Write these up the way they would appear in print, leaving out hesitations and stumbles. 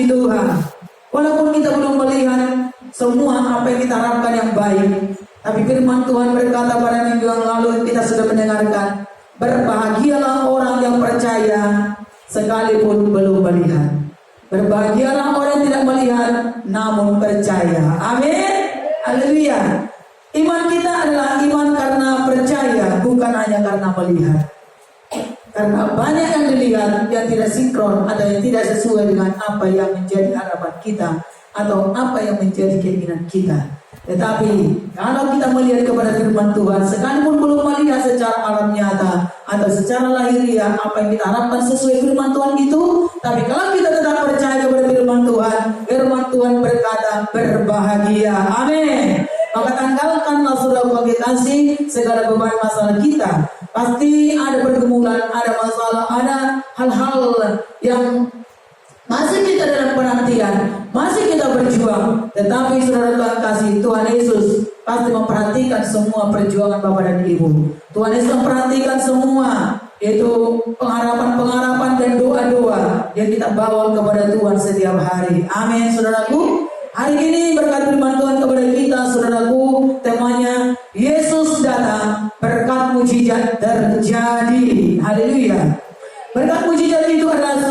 puji Tuhan. Walaupun kita belum melihat semua apa yang kita harapkan yang baik, tapi firman Tuhan berkata pada minggu yang lalu kita sudah mendengarkan, berbahagialah orang yang percaya sekalipun belum melihat. Berbahagialah orang yang tidak melihat namun percaya. Amin. Haleluya. Iman kita adalah iman karena percaya, bukan hanya karena melihat. Karena banyak yang dilihat yang tidak sinkron atau yang tidak sesuai dengan apa yang menjadi harapan kita atau apa yang menjadi keinginan kita. Tetapi kalau kita melihat kepada firman Tuhan, sekalipun belum melihat secara alam nyata atau secara lahiriah apa yang kita harapkan sesuai firman Tuhan itu, tapi kalau kita tetap percaya kepada firman Tuhan berkata berbahagia. Amin. Maka tanggalkanlah saudara bagi kasih segala beban masalah kita. Pasti ada pergumulan, ada masalah, ada hal-hal yang masih kita dalam penantian, masih kita berjuang. Tetapi saudara Tuhan kasih, Tuhan Yesus pasti memperhatikan semua perjuangan Bapak dan Ibu. Tuhan Yesus memperhatikan semua itu pengharapan-pengharapan dan doa-doa yang kita bawa kepada Tuhan setiap hari. Amin, saudaraku. Hari ini berkat firman Tuhan kepada kita, saudaraku, temanya Yesus datang, berkat mujizat terjadi. Haleluya. Berkat mujizat itu adalah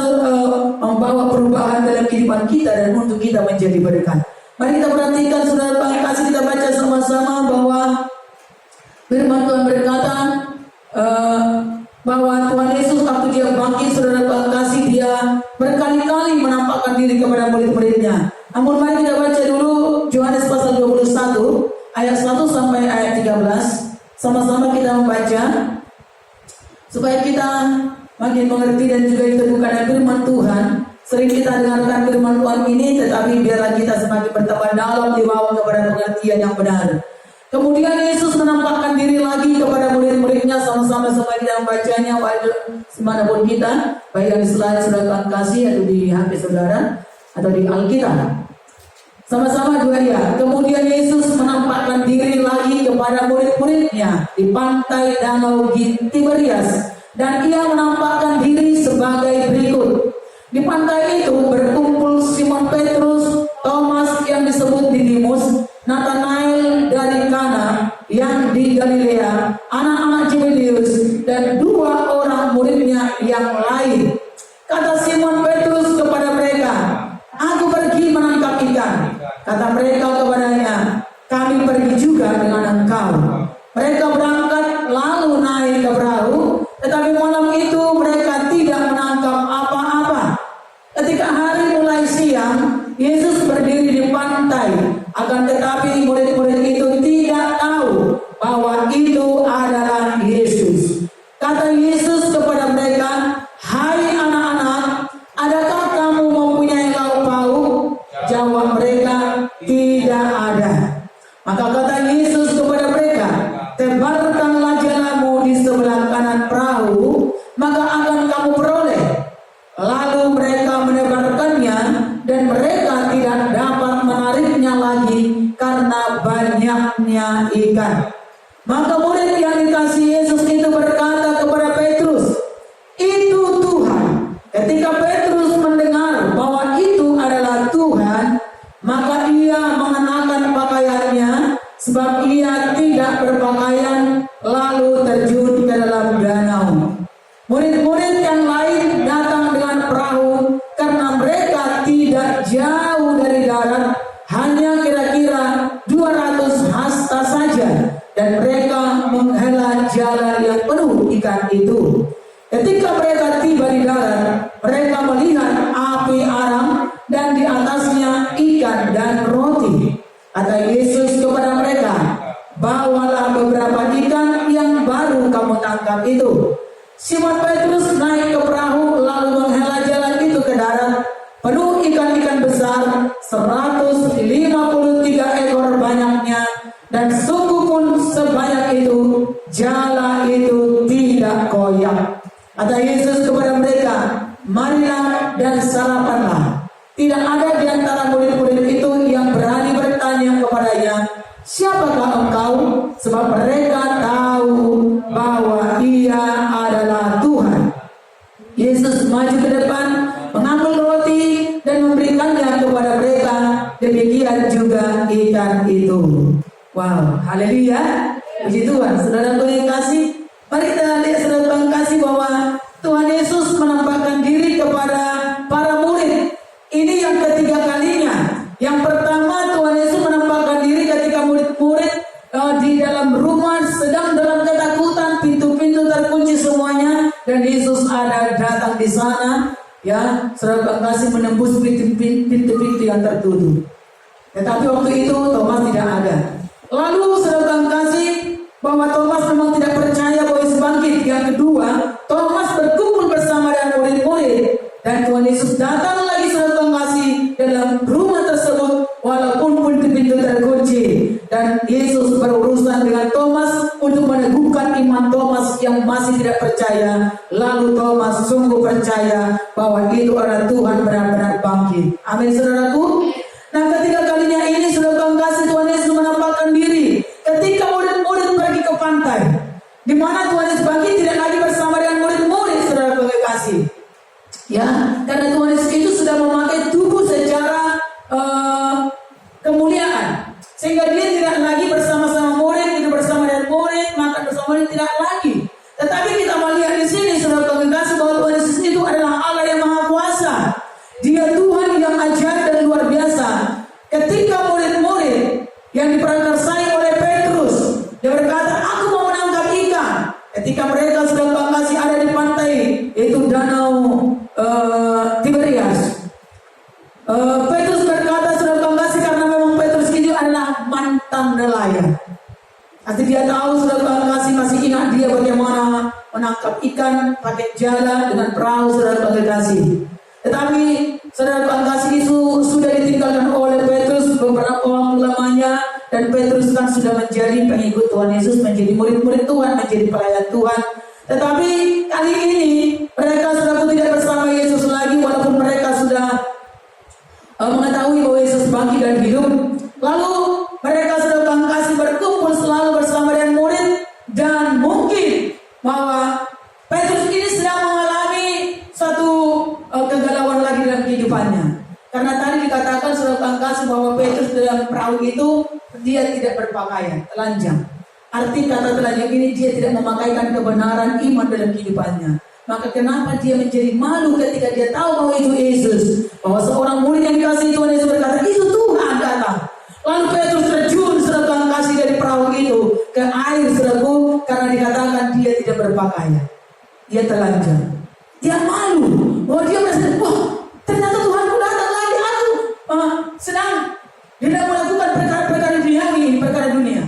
membawa perubahan dalam kehidupan kita dan untuk kita menjadi berkat. Mari kita perhatikan, saudara Tuhan kasih, kita baca sama-sama bahwa firman Tuhan berkata bahwa Tuhan Yesus waktu dia bangkit, saudara Tuhan kasih, dia berkali-kali menampakkan diri kepada murid-muridnya. Namun mari kita baca dulu Yohanes pasal 21 ayat 1 sampai ayat 13. Sama-sama kita membaca supaya kita makin mengerti dan juga itu bukan firman Tuhan. Sering kita dengarkan firman Tuhan ini, tetapi biarlah kita semakin bertambah dalam dibawa kepada pengertian yang benar. Kemudian Yesus menampakkan diri lagi kepada murid-muridnya. Sama-sama supaya kita membacanya dimanapun kita, baik yang di slide saudara Tuhan kasih atau di HP saudara atau di Alkitab. Sama-sama dua ya. Kemudian Yesus menampakkan diri lagi kepada murid-muridnya di pantai Danau Tiberias, dan ia menampakkan diri sebagai berikut. Di pantai itu berkumpul Simon Petrus, Thomas yang disebut Didimus, Nathanael dari Kana yang di Galilea, anak-anak Zebedius, dan dua orang muridnya yang lain. Kata Simon Petrus kepada mereka, "Aku pergi menangkap ikan." Kata mereka kepadanya, "Kami pergi juga dengan engkau." Mereka berangkat lalu naik ke perahu, tetapi malam itu mereka tidak menangkap apa-apa. Ketika hari mulai siang, Yesus berdiri di pantai, akan tetapi murid-murid itu tidak tahu bahwa itu adalah Yesus. Kata Yesus kepada mereka, "Hai anak-anak, adakah kamu mempunyai lauk pauk?" Jawab mereka, "Tidak ada." Maka kata Yesus kepada mereka, "Tebarkanlah jalamu di sebelah kanan perahu, maka akan kamu peroleh." Lalu mereka menebarkannya, dan mereka tidak dapat menariknya lagi karena banyaknya ikan. Maka murid yang dikasihi Yesus itu berkata kepada Petrus, "Itu Tuhan." Ketika Petrus mendengar bahwa itu adalah Tuhan, maka ia mengenakan pakaiannya, sebab ia tidak berpakaian, lalu terjun ke dalam danau. Murid-murid yang lain datang dengan perahu karena mereka tidak jauh dari darat, hanya kira-kira 200 hasta saja, dan mereka menghela jalan yang penuh ikan itu. Ketika mereka tiba di darat, mereka melihat api aram dan di atasnya ikan dan roti. Kata Yesus kepada mereka, "Bawalah beberapa ikan yang baru kamu tangkap itu." Simon Petrus naik ke perahu lalu menghela jalan itu ke darat, penuh ikan-ikan besar, 153 ekor banyaknya, dan sungguh pun sebanyak itu, jala itu tidak koyak. Kata Yesus kepada mereka, "Marilah dan sarapanlah." Tidak ada di antara murid-murid itu yang berani bertanya kepadanya, "Siapakah engkau?" Sebab mereka tahu bahwa ia adalah Tuhan. Yesus maju ke depan, mengambil roti dan memberikan Wow, haleluya. Puji Tuhan. Saudara yang kasih, mari kita lihat saudara yang kasih bahwa Tuhan Yesus menampakkan diri kepada para murid. Ini yang ketiga kalinya. Yang pertama Tuhan Yesus menampakkan diri ketika murid-murid di dalam rumah sedang dalam ketakutan, pintu-pintu terkunci semuanya, dan Yesus ada datang di sana, ya, saudara yang kasih, menembus pintu-pintu yang tertutup. Tetapi waktu itu Thomas tidak ada. Lalu saudara kasih bahwa Thomas memang tidak percaya bahwa Yesus bangkit. Yang kedua, Thomas berkumpul bersama dengan murid-murid, dan Tuhan Yesus datang lagi saudara kasih dalam rumah tersebut walaupun pintu terkunci, dan Yesus berurusan dengan Thomas untuk meneguhkan iman Thomas yang masih tidak percaya. Lalu Thomas sungguh percaya bahwa itu adalah Tuhan benar-benar bangkit. Amin saudaraku. Nah, ketiga kalinya ini saudara kasih Tuhan Yesus menampakkan diri ketika murid-murid pergi ke pantai, di mana Tuhan Yesus bangkit tidak lagi bersama dengan murid-murid saudara kasih. Ya, karena Tuhan Yesus itu sudah memakai tubuh secara kemuliaan, sehingga dia tidak lagi bersama-sama murid, hidup bersama dengan murid, makan bersama murid, tidak lagi. Tetapi kita melihat di sini saudara kasih bahwa Tuhan Yesus itu adalah Allah yang Maha Kuasa. Dia Tuhan yang ajaib dan luar biasa. Ketika murid-murid yang diperakarsai oleh Petrus, dia berkata, aku mau menangkap ikan. Ketika mereka sudah kasih ada di pantai, yaitu danau Tiberias, Petrus berkata, sudah kasih, karena memang Petrus itu adalah mantan nelayan. Nanti dia tahu, sudah kasih, masih ingat dia bagaimana menangkap ikan pakai jala dengan perahu, sudah kasih. Tetapi saudara kasih itu sudah ditinggalkan oleh Petrus beberapa waktu lamanya, dan Petrus kan sudah menjadi pengikut Tuhan Yesus, menjadi murid-murid Tuhan, menjadi pelayan Tuhan. Tetapi kali ini mereka sudah tidak bersama Yesus lagi, walaupun mereka sudah mengetahui bahwa Yesus bangkit dan hidup. Lalu mereka sudah kasih berkumpul selalu bersama dengan murid, dan mungkin bahwa Petrus ini sedang mengalami satu kegalauan lagi dalam kehidupannya. Karena tadi dikatakan saudara kasih bahwa Petrus dalam perahu itu dia tidak berpakaian, telanjang. Arti kata telanjang ini, dia tidak memakaikan kebenaran iman dalam kehidupannya. Maka kenapa dia menjadi malu ketika dia tahu bahwa itu Yesus, bahwa seorang murid yang dikasihi Tuhan Yesus berkata, itu Tuhan datang. Lalu Petrus terjun saudara kasih dari perahu itu ke air saudaraku, karena dikatakan dia tidak berpakaian, dia telanjang. Dia malu, bahwa dia merasa, wah, ternyata Tuhanku datang lagi, aku sedang tidak melakukan perkara-perkara duniawi, perkara dunia.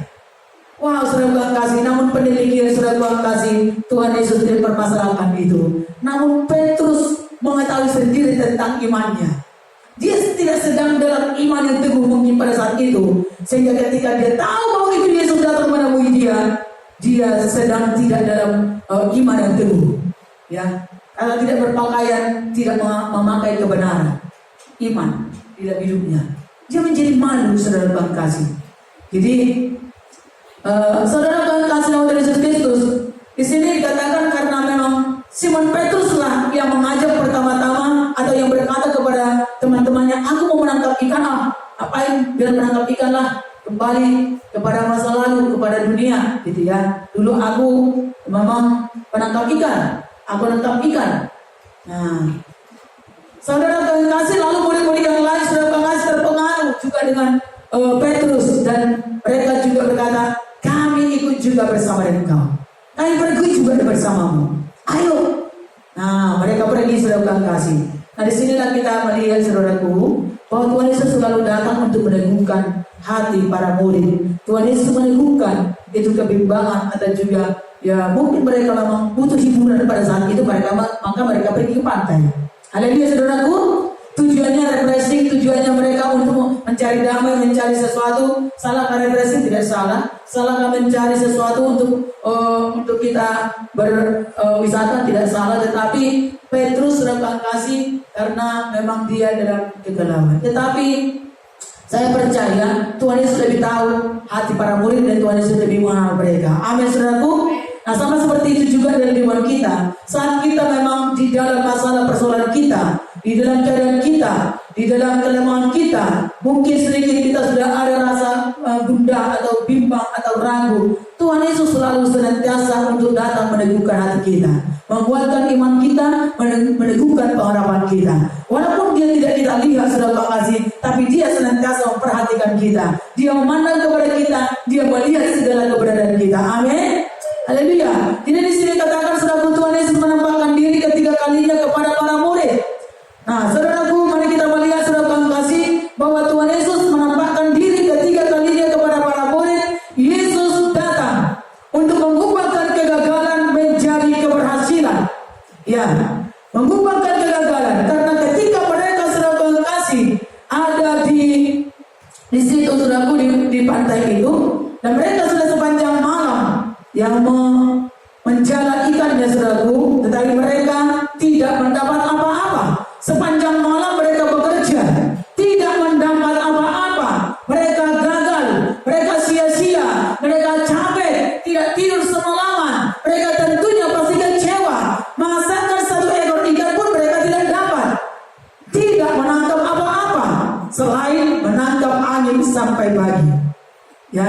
Wow, saudara kasih, namun pendidikan saudara kasih, Tuhan Yesus tidak permasalahkan itu. Namun Petrus mengetahui sendiri tentang imannya. Dia tidak sedang dalam iman yang teguh mungkin pada saat itu, sehingga ketika dia tahu bahwa itu Yesus datang menemui dia, dia sedang tidak dalam iman yang teguh. Ya, kalau tidak berpakaian, tidak memakai kebenaran iman di dalam hidupnya, dia menjadi malu saudara kasih. Jadi saudara kasih dalam Yesus Kristus, di sini dikatakan karena memang Simon Petrus lah yang mengajak pertama-tama, atau yang berkata kepada teman-temannya, aku mau menangkap ikan, apain biar menangkap ikan lah, kembali kepada masa lalu, kepada dunia, gitu ya. Dulu aku memang penangkap ikan, aku menangkap ikan. Nah, saudara kasih, lalu murid-murid yang lain saudara kasih terpengaruh juga dengan Petrus, dan mereka juga berkata, kami ikut juga bersama dengan kau, kami pergi juga bersamamu, ayo. Nah, mereka pergi saudara kasih. Nah, disinilah kita melihat saudaraku bahwa Tuhan Yesus selalu datang untuk meneguhkan hati para murid. Tuhan Yesus meneguhkan itu kebimbangan, atau juga ya mungkin mereka memang butuh hiburan pada saat itu, maka mereka pergi ke pantai. Haleluya saudaraku. Tujuannya refreshing, tujuannya mereka untuk mencari damai, mencari sesuatu. Salahkah refreshing? Tidak salah. Salahkah mencari sesuatu untuk kita berwisata? Tidak salah. Tetapi Petrus sedang kasih karena memang dia dalam kegalauan. Tetapi saya percaya Tuhan Yesus lebih tahu hati para murid, dan Tuhan Yesus lebih mengenal mereka. Amin saudaraku. Nah, sama seperti itu juga dalam kehidupan kita. Saat kita memang di dalam masalah persoalan kita, di dalam keadaan kita, di dalam kelemahan kita, mungkin sedikit kita sudah ada rasa gundah atau bimbang atau ragu, Tuhan Yesus selalu senantiasa untuk datang meneguhkan hati kita, menguatkan iman kita, meneguhkan pengharapan kita. Walaupun dia tidak kita lihat saudara kasih, tapi dia senantiasa memperhatikan kita. Dia memandang kepada kita, dia melihat segala keberadaan kita. Amin. Haleluya. Jadi di sini katakan saudara, Tuhan Yesus menampakkan diri ketiga kalinya kepada para murid. Nah, saudaraku, mari kita melihat saudara kasih bahwa Tuhan Yesus menampakkan diri ketiga kalinya kepada para murid. Yesus datang untuk mengubahkan kegagalan menjadi keberhasilan. Ya, mengubahkan kegagalan karena ketika mereka saudara kasih ada di situ saudaraku di pantai itu, dan mereka sudah sepanjang malam yang menjala ikannya saudaraku, tetapi mereka tidak mendapat apa-apa. Sepanjang malam mereka bekerja, tidak mendapat apa-apa. Mereka gagal, mereka sia-sia, mereka capek, tidak tidur semalaman. Mereka tentunya pasti kecewa. Masakan satu ekor ikan pun mereka tidak dapat. Tidak menangkap apa-apa selain menangkap angin sampai pagi. Ya,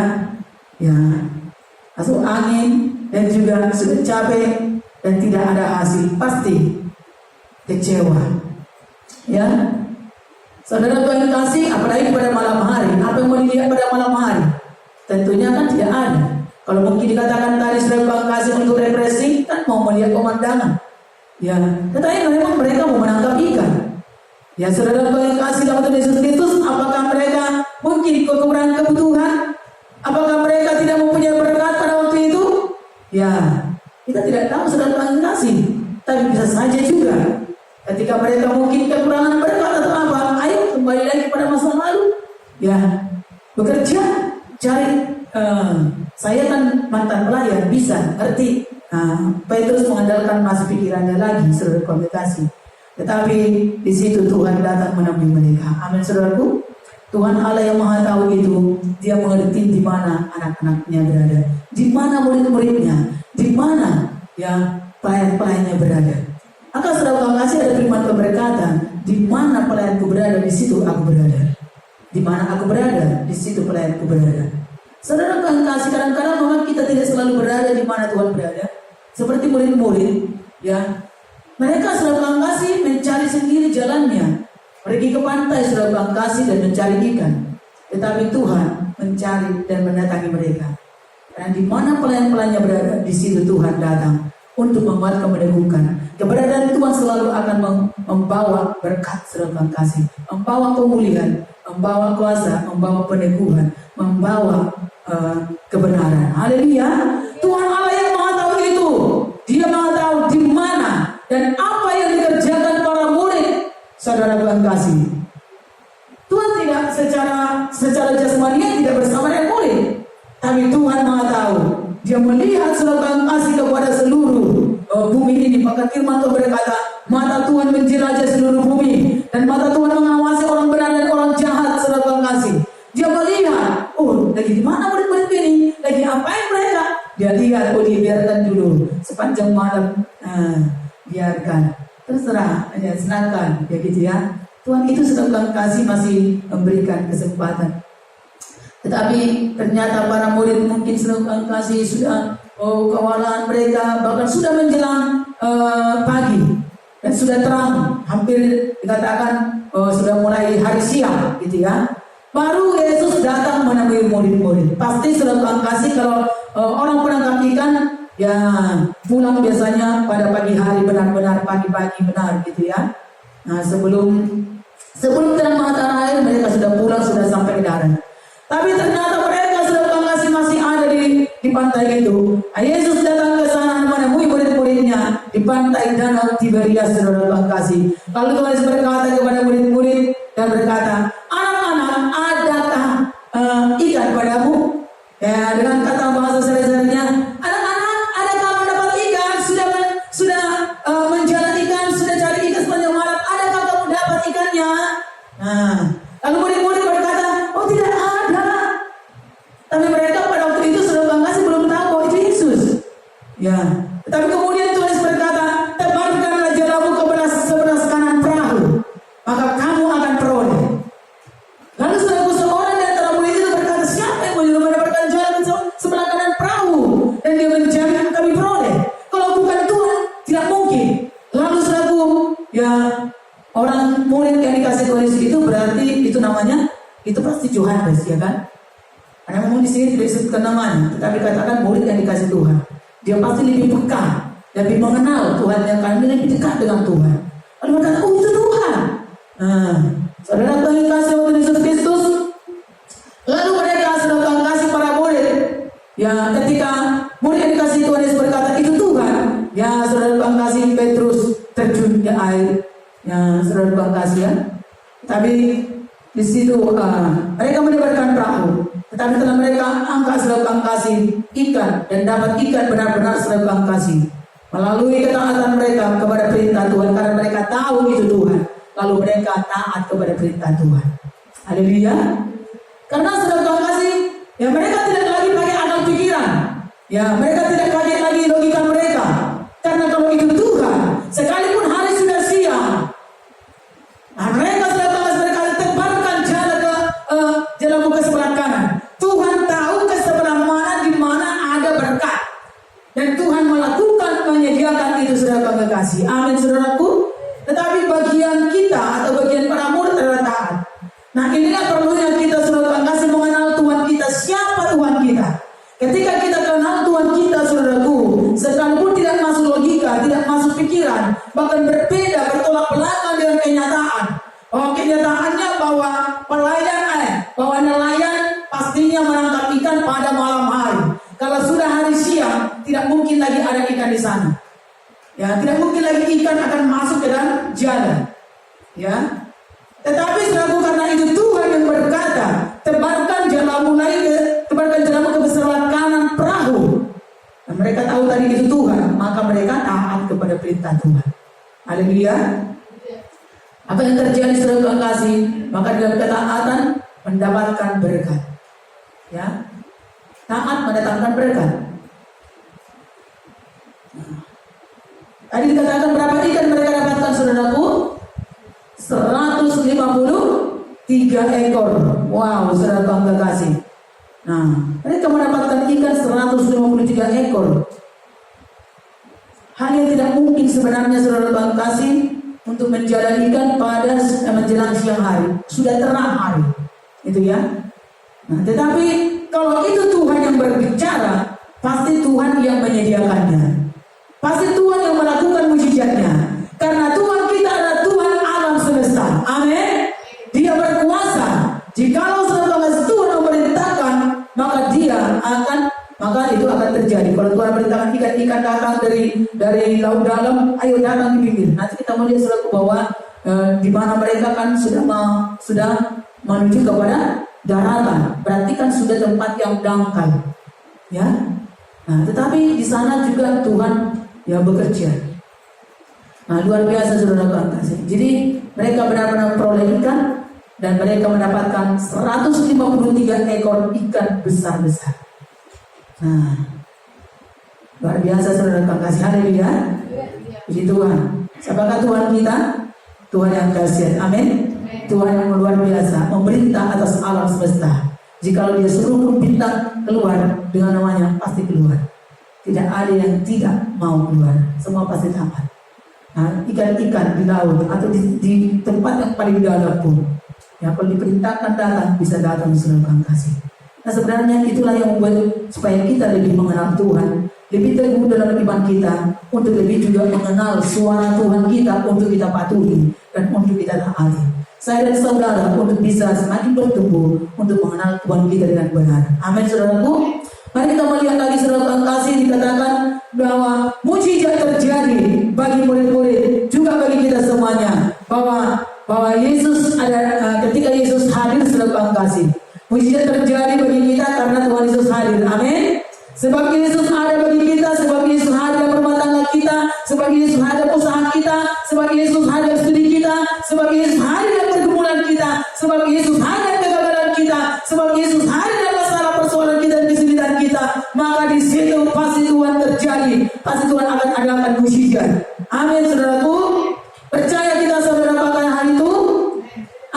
masuk angin dan juga sudah capek dan tidak ada hasil, pasti kecewa. Ya, saudara Tuhan kasih, apalagi pada malam hari. Apa yang mau dilihat pada malam hari? Tentunya kan tidak ada. Kalau mungkin dikatakan tadi saudara Tuhan kasih untuk refreshing, kan mau melihat pemandangan. Ya, tetapi memang mereka mau menangkap ikan. Ya, saudara Tuhan kasih dalam Tuhan Yesus Kristus, apakah mereka mungkin kekurangan kebutuhan? Apakah mereka tidak mempunyai berkat pada waktu itu? Ya, kita tidak tahu saudara Tuhan kasih. Tapi bisa saja juga ketika mereka mungkin kekurangan berkat atau apa, ayo kembali lagi pada masa lalu. Ya, bekerja, cari. Saya kan mantan pelayan, bisa ngerti. Petrus mengandalkan masih pikirannya lagi, saudara komunikasi. Tetapi di situ Tuhan datang menemui mereka. Amin, saudaraku. Tuhan Allah yang Maha Tahu itu, Dia mengerti di mana anak-anaknya berada, di mana murid-muridnya, di mana ya pelayan-pelayannya berada. Maka saudara kasih ada firman keberkatan, di mana pelayanku berada, di situ aku berada. Di mana aku berada, di situ pelayanku berada. Saudara kasih, kadang-kadang memang kita tidak selalu berada di mana Tuhan berada. Seperti murid-murid, ya mereka saudara kasih mencari sendiri jalannya. Pergi ke pantai saudara kasih dan mencari ikan. Tetapi Tuhan mencari dan mendatangi mereka. Dan di mana pelayan-pelayannya berada, di situ Tuhan datang untuk menguatkan, meneguhkan. Keberadaan Tuhan selalu akan membawa berkat saudara kasih, membawa pemulihan, membawa kuasa, membawa peneguhan, membawa kebenaran. Haleluya. Tuhan Allah yang Maha Tahu itu, Dia Maha Tahu di mana dan apa yang dikerjakan para murid. Saudara Tuhan kasih, Tuhan tidak secara jasmani tidak bersama dengan murid, tapi Tuhan Maha Tahu. Dia melihat saudara Tuhan kasih kepada seluruh bumi ini. Maka firman Tuhan berkata, mata Tuhan menjelajah seluruh bumi dan mata Tuhan mengawasi orang benar dan orang jahat. Saudara Tuhan kasih, Dia melihat, lagi di mana murid-murid ini, lagi apain mereka? Dia lihat, dibiarkan dulu sepanjang malam, biarkan. Terserah, hanya senangkan, ya gitu ya. Tuhan itu sedang kasih masih memberikan kesempatan. Tetapi ternyata para murid mungkin sedang kasih sudah kewalahan mereka, bahkan sudah menjelang pagi dan sudah terang, hampir dikatakan sudah mulai hari siang, gitu ya. Baru Yesus datang menemui murid-murid. Pasti sudah kasih kalau orang penangkap ikan. Ya, pulang biasanya pada pagi hari, benar-benar pagi-pagi benar gitu ya. Nah, sebelum terang matahari mereka sudah pulang, sudah sampai ke darat. Tapi ternyata mereka sudah masih ada di pantai itu. Yesus datang ke sana menemui murid-muridnya di pantai Danau Tiberias, saudara Tuhan kasih. Lalu Tuhan Yesus berkata kepada murid-murid dan berkata, anak-anak, adakah ikan padamu? Ya, dengan kata bahasa sehari-harinya, anak-anak, adakah mendapat ikan? Sudah menjalan ikan, sudah cari ikan sepanjang malam. Adakah kamu dapat ikannya? Nah, lalu murid-murid berkata, oh tidak ada. Tapi mereka pada waktu itu sudah kasih belum tahu bahwa itu Yesus. Ya, tapi kemudian Tuhan Yesus berkata, tebarkanlah jalamu ke sebelah kanan perahu, maka kamu akan peroleh. dia menjamin kami peroleh. Kalau bukan Tuhan, tidak mungkin. Lalu saudaraku, ya orang murid yang dikasih Tuhan Yesus itu berarti itu namanya, itu pasti Yohanes, ya kan? Karena memang di sini tidak disebutkan namanya, tetapi katakan murid yang dikasih Tuhan. Dia pasti lebih peka, lebih mengenal Tuhan, yang kami lebih dekat dengan Tuhan. Lalu berkata, oh itu Tuhan. Nah, saudara Tuhan kasih Tuhan Yesus Kristus. Lalu mereka sudah kasih para murid. Ya, ketika murid yang dikasih Tuhan Yesus berkata itu Tuhan, ya saudara Tuhan kasih Petrus terjun ke air. Ya, saudara Tuhan kasih ya. Tapi di situ mereka menebarkan perahu. Tetapi setelah mereka angkat saudara Tuhan kasih ikan dan dapat ikan benar-benar saudara Tuhan kasih. Melalui ketaatan mereka kepada perintah Tuhan, karena mereka tahu itu Tuhan. Lalu mereka taat kepada perintah Tuhan. Haleluya. Karena saudara Tuhan kasih, ya mereka tidak lagi pakai akal pikiran. Ya, mereka tidak pakai lagi logika mereka. Karena kalau itu Tuhan, sekalipun hari sudah siang, nah, mereka sudah bahas, mereka tebarkan jalan ke jalan ke sebelah kanan. Tuhan tahu ke sebelah mana, di mana ada berkat. Dan Tuhan melakukan, menyediakan itu saudara kekasih. Amin saudaraku. Tetapi bagian kita atau bagian para murid adalah taat. Nah inilah perlunya kita saudara kasih mengenal Tuhan kita. Siapa Tuhan kita? Ketika kita kenal Tuhan kita saudaraku, sekalipun tidak masuk logika, tidak masuk pikiran, bahkan berbeda, bertolak belakang dengan kenyataan. Bahwa kenyataannya bahwa bahwa nelayan pastinya menangkap ikan pada malam hari. Kalau sudah hari siang, tidak mungkin lagi ada ikan di sana. Ya, tidak mungkin lagi ikan akan masuk ke dalam jalan. Ya. Tetapi saudaraku, karena itu Tuhan yang berkata, tebarkan jalamu ke sebelah kanan perahu. Dan mereka tahu tadi itu Tuhan, maka mereka taat kepada perintah Tuhan. Haleluya. Apa yang terjadi saudara Tuhan kasih? Maka dalam ketaatan mendapatkan berkat. Ya. Taat mendatangkan berkat. Tadi dikatakan berapa ikan mereka dapatkan saudaraku? 153 ekor. Wow, saudara Tuhan kekasih. Nah, mereka mendapatkan ikan 153 ekor. Hal yang tidak mungkin sebenarnya saudara Tuhan kasih untuk menjala ikan pada menjelang siang hari. Sudah terang hari. Itu ya. Nah, tetapi kalau itu Tuhan yang berbicara, pasti Tuhan yang menyediakannya. Pasti Tuhan yang melakukan mujizatnya. Karena Tuhan kita adalah Tuhan alam semesta. Amin. Dia berkuasa. Jikalau saudara Tuhan memerintahkan, maka itu akan terjadi. Kalau Tuhan memerintahkan ikan datang dari laut dalam, ayo datang di pinggir. Nanti kita melihat saudara bahwa di mana mereka kan sudah menuju kepada daratan. Berarti kan sudah tempat yang dangkal. Ya. Nah, tetapi di sana juga Tuhan yang bekerja. Nah, luar biasa saudara Tuhan kasih. Jadi mereka benar-benar memperoleh ikan dan mereka mendapatkan 153 ekor ikan besar-besar. Nah, luar biasa saudara Tuhan kasih. Haleluya. Puji Tuhan. Siapakah Tuhan kita? Tuhan yang dahsyat. Amin. Tuhan yang luar biasa, memerintah atas alam semesta. Jikalau dia suruh pun bintang keluar dengan namanya, pasti keluar. Tidak ada yang tidak mau keluar, semua pasti taat. Nah, ikan-ikan di laut atau di tempat yang paling dalam pun, yang kalau diperintahkan datang, bisa datang saudara kasih. Nah, sebenarnya itulah yang membuat supaya kita lebih mengenal Tuhan, lebih teguh dalam iman kita, untuk lebih juga mengenal suara Tuhan kita, untuk kita patuhi dan untuk kita taati. Saya dan saudara untuk bisa semakin bertumbuh untuk mengenal Tuhan kita dengan benar. Amin saudaraku. Mari kita melihat lagi saudara Tuhan kasih, dikatakan bahwa mujizat terjadi bagi murid-murid juga bagi kita semuanya, bahwa Yesus ada ketika Yesus hadir saudara Tuhan kasih. Mujizat terjadi bagi kita karena Tuhan Yesus hadir. Amin. Sebab Yesus ada bagi kita, sebab Yesus ada dalam rumah tangga kita, sebab Yesus ada usaha kita, sebab Yesus ada studi kita, sebab Yesus ada dalam pergumulan kita, sebab Yesus ada dalam kegagalan kita, sebab Yesus ada dalam masalah persoalan kita dan kesulitan kita. Maka di situ pasti Tuhan terjadi, pasti Tuhan akan adakan mujizat. Amin saudaraku. Percaya kita saudara pakai hal itu.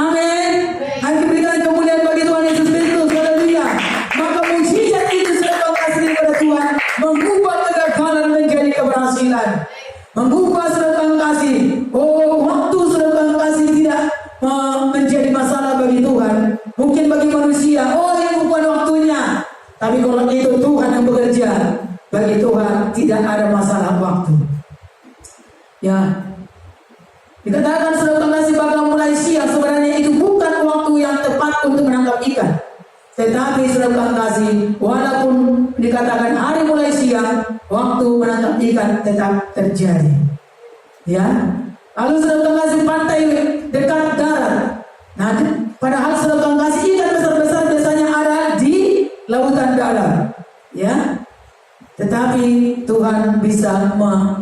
Amin. Hari berikan kemuliaan bagi Tuhan Yesus Kristus. Haleluya. Maka mujizat itu saudara kasih kepada Tuhan membuka Tuhan. Mengubah saudara Tuhan kasih. Oh, waktu saudara Tuhan kasih tidak menjadi masalah bagi Tuhan. Mungkin bagi manusia, oh ini bukan waktunya. Tapi kalau itu Tuhan yang bekerja, bagi Tuhan tidak ada masalah waktu. Ya, dikatakan saudara Tuhan kasih bakal mulai siang. Sebenarnya itu bukan waktu yang tepat untuk menangkap ikan. Tetapi saudara Tuhan kasih, walaupun dikatakan hari mulai siang, waktu menangkap ikan tetap terjadi. Ya, lalu saudara Tuhan kasih pantai dekat darat. Nah, padahal saudara Tuhan kasih ikan besar-besar biasanya ada di lautan dalam. Ya, tetapi Tuhan bisa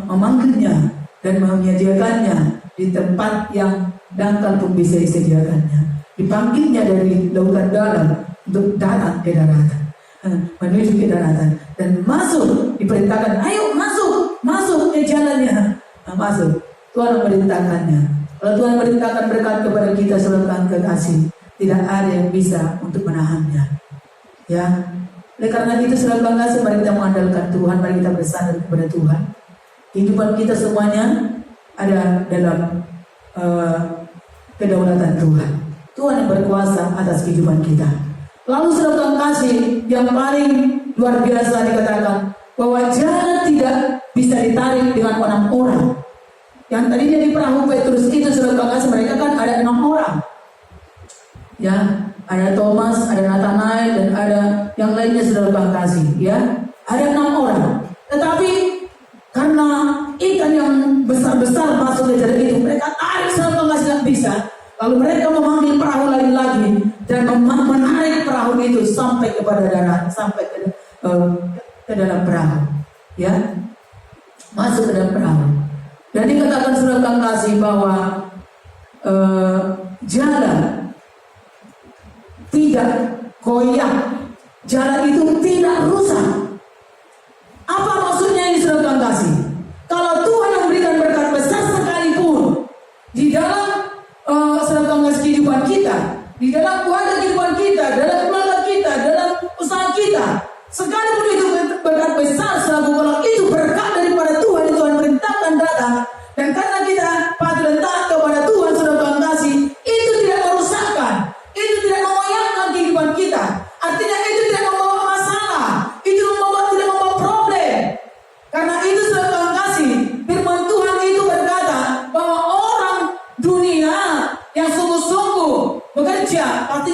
memanggilnya dan menyediakannya di tempat yang dangkal pun bisa disediakannya. Dipanggilnya dari lautan dalam untuk datang ke daratan, menuju ke daratan dan masuk, diperintahkan, ayo masuk ke jalannya, masuk. Tuhan memerintahkannya. Kalau Tuhan memerintahkan berkat kepada kita saudara kekasih, tidak ada yang bisa untuk menahannya. Ya, oleh karena itu saudara kekasih, mari kita mengandalkan Tuhan, mari kita bersandar kepada Tuhan. Kehidupan kita semuanya ada dalam kedaulatan Tuhan. Tuhan yang berkuasa atas kehidupan kita. Lalu saudara kasih, yang paling luar biasa dikatakan bahwa jalan tidak bisa ditarik dengan 6 orang. Yang tadinya di perahu Petrus itu saudara kasih, mereka kan ada 6 orang. Ya, ada Thomas, ada Nathanael, dan ada yang lainnya saudara kasih. Ya, ada 6 orang. Tetapi karena ikan yang besar-besar masuk ke jalan itu, mereka tarik saudara kasih yang bisa. Lalu mereka memanggil perahu lain lagi dan menarik perahu itu sampai kepada darat, sampai ke dalam perahu, ya, masuk ke dalam perahu. Dan dikatakan saudara kasih bahwa jalan tidak koyak, jalan itu tidak rusak. Apa maksudnya ini saudara kasih? Kalau Tuhan memberikan berkat besar sekalipun di dalam kehidupan kita, di dalam keluarga kehidupan kita, dalam keluarga kita, dalam usaha kita, sekalipun itu berkat besar, kalau itu berkat daripada Tuhan, Tuhan perintahkan datang, dan karena kita patut dan taat kepada Tuhan, saudara kasih, itu tidak merusakkan, itu tidak mengoyakkan kehidupan kita. Artinya itu tidak membawa masalah, itu tidak membawa problem. Karena itu saudara kasih, firman Tuhan itu berkata bahwa orang dunia yang sungguh-sungguh bekerja pasti